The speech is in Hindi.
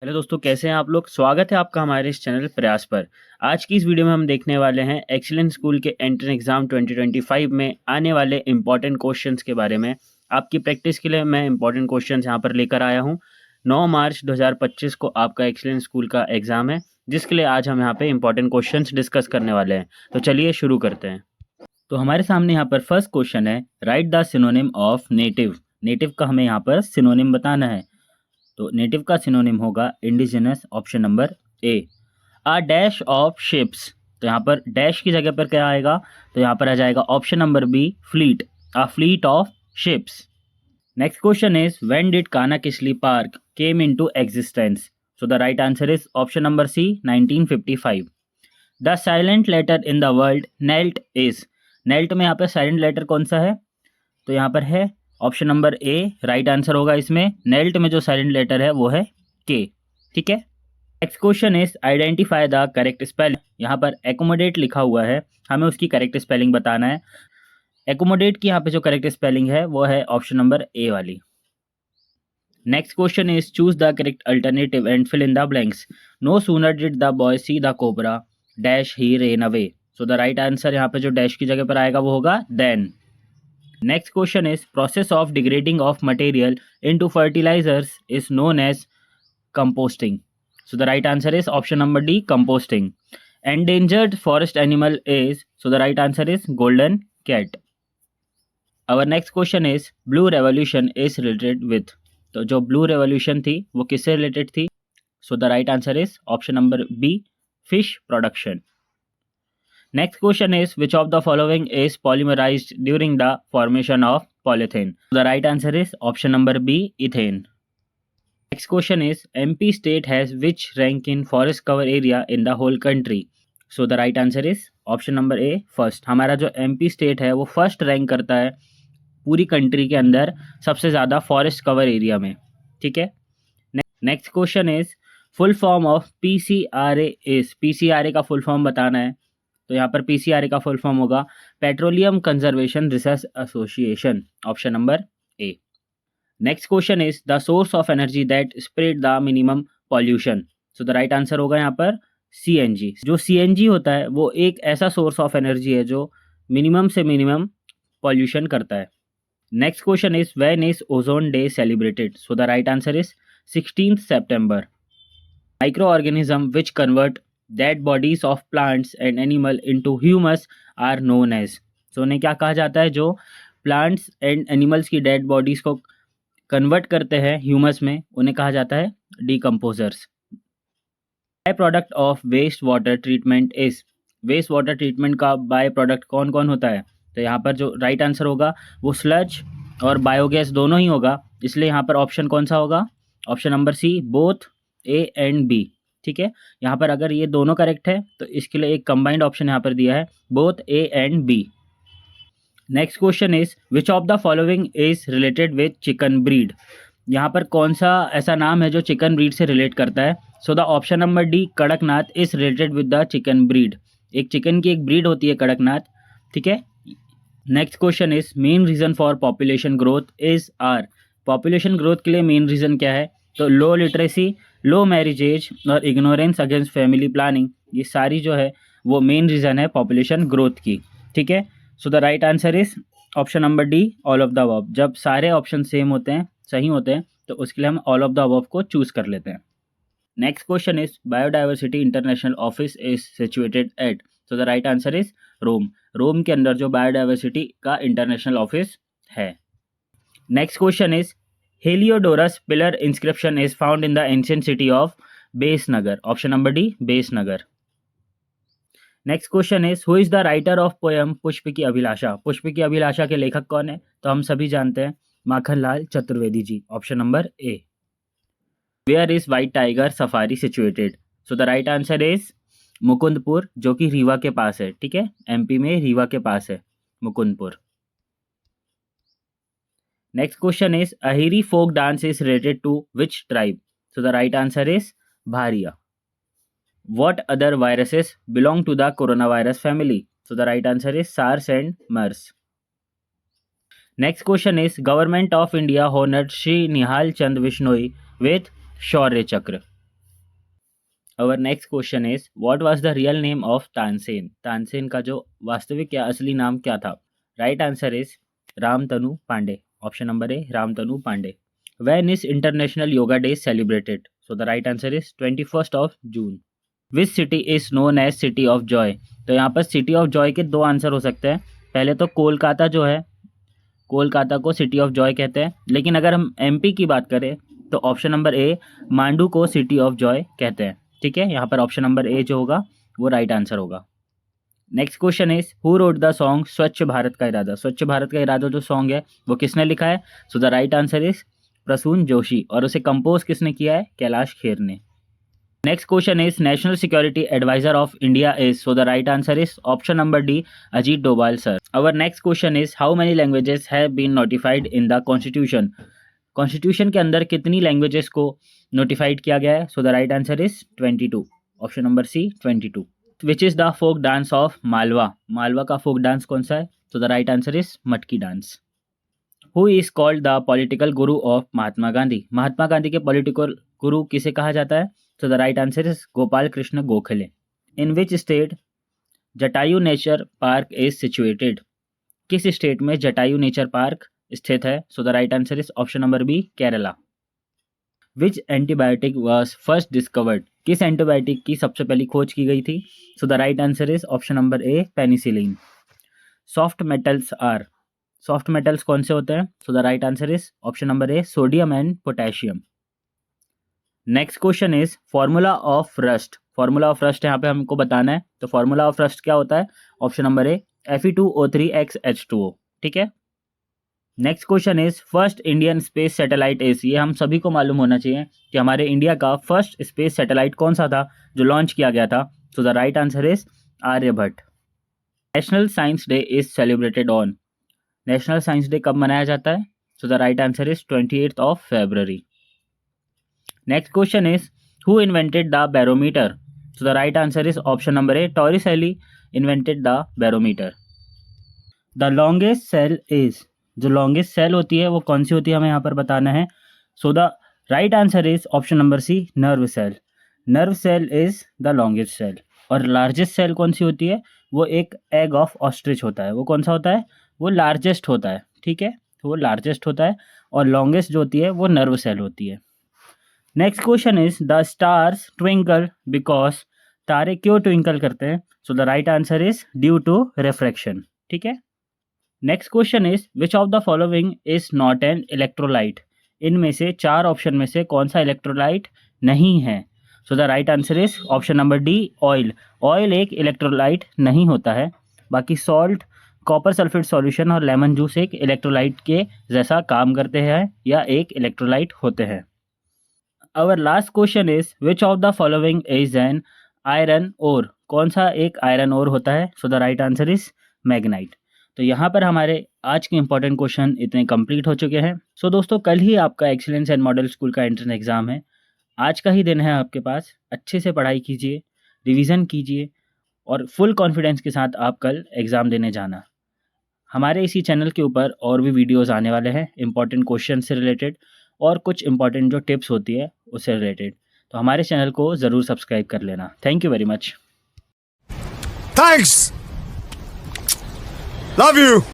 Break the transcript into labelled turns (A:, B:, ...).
A: हेलो दोस्तों, कैसे हैं आप लोग। स्वागत है आपका हमारे इस चैनल प्रयास पर। आज की इस वीडियो में हम देखने वाले हैं एक्सीलेंस स्कूल के एंट्रेंस एग्जाम 2025 में आने वाले इंपॉर्टेंट क्वेश्चंस के बारे में। आपकी प्रैक्टिस के लिए मैं इंपॉर्टेंट क्वेश्चंस यहाँ पर लेकर आया हूँ। 9 मार्च 2025 को आपका एक्सीलेंस स्कूल का एग्जाम है, जिसके लिए आज हम यहाँ पे इंपॉर्टेंट क्वेश्चन डिस्कस करने वाले हैं। तो चलिए शुरू करते हैं। तो हमारे सामने यहाँ पर फर्स्ट क्वेश्चन है, right the synonym of native. Native का हमें यहाँ पर सिनोनिम बताना है। तो नेटिव का सिनोनिम होगा indigenous, option number A. A dash of ships, तो यहाँ पर डैश की जगह पर क्या आएगा, तो यहाँ पर आ जाएगा option number B, fleet. A fleet of ships. Next question is when did Kanha Kisli park came into existence. So the right answer is option number C, 1955। The silent letter in the world knelt is. Knelt में यहाँ पर साइलेंट लेटर कौन सा है, तो यहाँ पर है ऑप्शन नंबर ए, राइट आंसर होगा इसमें। नेल्ट में जो साइलेंट लेटर है वो है के। ठीक है। Next question is identify the correct spelling. यहाँ पर एकोमोडेट लिखा हुआ है, हमें उसकी करेक्ट स्पेलिंग बताना है। एकोमोडेट की यहाँ पे जो करेक्ट स्पेलिंग है वो है ऑप्शन नंबर ए वाली। Next question is choose the correct alternative and fill in the blanks. No sooner did the boy see the cobra dash he ran away. So the right answer यहाँ पे जो डैश की जगह पर आएगा वो होगा then. Next question is process of degrading of material into fertilizers is known as composting. So the right answer is option number D, composting. Endangered forest animal is, so the right answer is golden cat. Our next question is blue revolution is related with. तो जो blue revolution थी वो किससे related थी, so the right answer is option number B, fish production. Next question is which of the following is polymerized during the formation of polythene? The right answer is option number B, ethane. Next question is MP state has which rank in forest cover area in the whole country? So the right answer is option number A, first. हमारा जो MP state है वो फर्स्ट रैंक करता है पूरी कंट्री के अंदर सबसे ज़्यादा फॉरेस्ट कवर एरिया में। ठीक है। Next question is full form of PCRA is. PCRA का फुल फॉर्म बताना है। तो यहाँ पर PCRA का फुल फॉर्म होगा petroleum conservation research association, option number A. Next question is the source of energy that spread the minimum pollution. So the right answer होगा यहाँ पर CNG। जो CNG होता है वो एक ऐसा सोर्स ऑफ एनर्जी है जो मिनिमम से मिनिमम पॉल्यूशन करता है। Next question is when is ozone day celebrated. So the right answer is 16 September। Micro organism which convert dead bodies of plants and animal into humus are known as. So उन्हें क्या कहा जाता है, जो प्लांट्स एंड एनिमल्स की डेड बॉडीज को कन्वर्ट करते हैं ह्यूमस में, उन्हें कहा जाता है decomposers. By product of waste water treatment is. Waste water treatment का बाय प्रोडक्ट कौन कौन होता है, तो यहाँ पर जो राइट आंसर होगा वो स्लज और बायोगैस दोनों ही होगा, इसलिए यहाँ पर ऑप्शन कौन सा होगा, option number C, both A and B। ठीक है। यहाँ पर अगर ये दोनों करेक्ट है तो इसके लिए एक कंबाइंड ऑप्शन यहाँ पर दिया है, both A and B। Next question is which of the following is related with chicken breed. यहाँ पर कौन सा ऐसा नाम है जो चिकन ब्रीड से रिलेट करता है। So the option number D, Kadaknath is related with the chicken breed. एक चिकन की एक ब्रीड होती है कड़कनाथ। ठीक है। Next question is main reason for population growth is are. Population growth के लिए मेन रीजन क्या है, तो low literacy, low marriage age और इग्नोरेंस अगेंस्ट फैमिली प्लानिंग, ये सारी जो है वो मेन रीज़न है पॉपुलेशन ग्रोथ की। ठीक है। So the right answer is option number D, all of the above. जब सारे ऑप्शन सेम होते हैं, सही होते हैं, तो उसके लिए हम ऑल ऑफ द अबव को चूज कर लेते हैं। Next question is biodiversity international office is situated at. So the right answer is Rome. Rome के अंदर जो बायोडाइवर्सिटी का इंटरनेशनल ऑफिस है। Next question is Heliodorus pillar inscription is found in the ancient city of Besnagar. Option number D, Besnagar. Next question is who is the writer of poem पुष्प की अभिलाषा। पुष्प की अभिलाषा के लेखक कौन है, तो हम सभी जानते हैं Makhanlal Chaturvedi ji, option number A. Where is White Tiger Safari situated? So the right answer is Mukundpur, जो कि रीवा के पास है। ठीक है। MP में रीवा के पास है Mukundpur. Next question is Ahiri folk dance is related to which tribe? So the right answer is Bharia. What other viruses belong to the coronavirus family? So the right answer is SARS and MERS. Next question is Government of India honored Shri Nihal Chand Vishnoi with Shaurya Chakra. Our next question is, what was the real name of Tansen? Tansen का जो वास्तविक या असली नाम क्या था? Right answer is Ramtanu Pandey. Option number A, Ramtanu Pandey. When is International Yoga Day celebrated? So the right answer is 21st of June. Which city is known as City of Joy? तो यहाँ पर City of Joy के दो आंसर हो सकते हैं. पहले तो कोलकाता जो है, कोलकाता को सिटी ऑफ जॉय कहते हैं, लेकिन अगर हम एमपी की बात करें तो ऑप्शन नंबर ए, मांडू को सिटी ऑफ जॉय कहते हैं. ठीक है, यहाँ पर ऑप्शन नंबर ए जो होगा वो राइट आंसर होगा. Next question is, who wrote the song स्वच्छ भारत का इरादा? स्वच्छ भारत का इरादा जो सॉन्ग है वो किसने लिखा है? So the right answer is Prasoon Joshi. और उसे कंपोज किसने किया है? कैलाश खेर ने. Next question is, national security advisor of India is? So the right answer is option number D, Ajit Doval sir. Our next question is, how many languages have been notified in the constitution? Constitution के अंदर कितनी लैंग्वेजेस को नोटिफाइड किया गया है? So the right answer is 22. Option number C 22. Which is the folk dance of Malwa? Malwa का फोक डांस कौन सा है? So the right answer is Matki dance. Who is called the political guru of Mahatma Gandhi? Mahatma Gandhi के पॉलिटिकल गुरु किसे कहा जाता है? So the right answer is Gopal Krishna Gokhale. In which state Jatayu nature park is situated? किस स्टेट में जटायु नेचर पार्क स्थित है? So the right answer is option number B, Kerala. Which antibiotic was first discovered? किस एंटीबायोटिक की सबसे पहली खोज की गई थी? So the right answer is option number A, penicillin. Soft metals are? Soft metals कौन से होते हैं? So the right answer is option number A, sodium and potassium. Next question is, formula of rust? Formula of rust यहाँ पे हमको बताना है, तो फॉर्मूला ऑफ रस्ट क्या होता है? ऑप्शन नंबर ए, Fe2O3xH2O. ठीक है. Next question is, first Indian space satellite is? ये हम सभी को मालूम होना चाहिए कि हमारे इंडिया का फर्स्ट स्पेस सैटेलाइट कौन सा था जो लॉन्च किया गया था? So the right answer is Aryabhata. National science day is celebrated on? National science day कब मनाया जाता है? So the right answer is 28th of February. Next question is, who invented the barometer? So the right answer is option number A, Torricelli invented the barometer. The longest cell is? जो लॉन्गेस्ट सेल होती है वो कौन सी होती है, हमें यहाँ पर बताना है. So the right answer is option number C, nerve cell. Nerve cell is the longest cell. और लार्जेस्ट सेल कौन सी होती है? वो एक एग ऑफ ऑस्ट्रिच होता है. वो कौन सा होता है? वो लार्जेस्ट होता है. ठीक है, तो वो लार्जेस्ट होता है. और लॉन्गेस्ट जो होती है वो नर्व सेल होती है. Next question is, the stars twinkle because? तारे क्यों ट्विंकल करते हैं? So the right answer is due to refraction. ठीक है. Next question is, which of the following is not an electrolyte? इनमें से चार ऑप्शन में से कौन सा इलेक्ट्रोलाइट नहीं है? So the right answer is option number D, oil. Oil एक इलेक्ट्रोलाइट नहीं होता है. बाकी सॉल्ट, कॉपर सल्फेट सॉल्यूशन और लेमन जूस एक इलेक्ट्रोलाइट के जैसा काम करते हैं या एक इलेक्ट्रोलाइट होते हैं. Our last question is, which of the following is an iron ore? कौन सा एक आयरन ओर होता है? So the right answer is magnetite. तो यहाँ पर हमारे आज के इंपॉर्टेंट क्वेश्चन इतने कंप्लीट हो चुके हैं. सो दोस्तों, कल ही आपका एक्सीलेंस एंड मॉडल स्कूल का एंट्रेंस एग्ज़ाम है. आज का ही दिन है आपके पास. अच्छे से पढ़ाई कीजिए, रिवीजन कीजिए और फुल कॉन्फिडेंस के साथ आप कल एग्ज़ाम देने जाना. हमारे इसी चैनल के ऊपर और भी वीडियोज़ आने वाले हैं इंपॉर्टेंट क्वेश्चन से रिलेटेड और कुछ इंपॉर्टेंट जो टिप्स होती है उससे रिलेटेड. तो हमारे चैनल को ज़रूर सब्सक्राइब कर लेना. Thank you very much.
B: Thanks. Love you.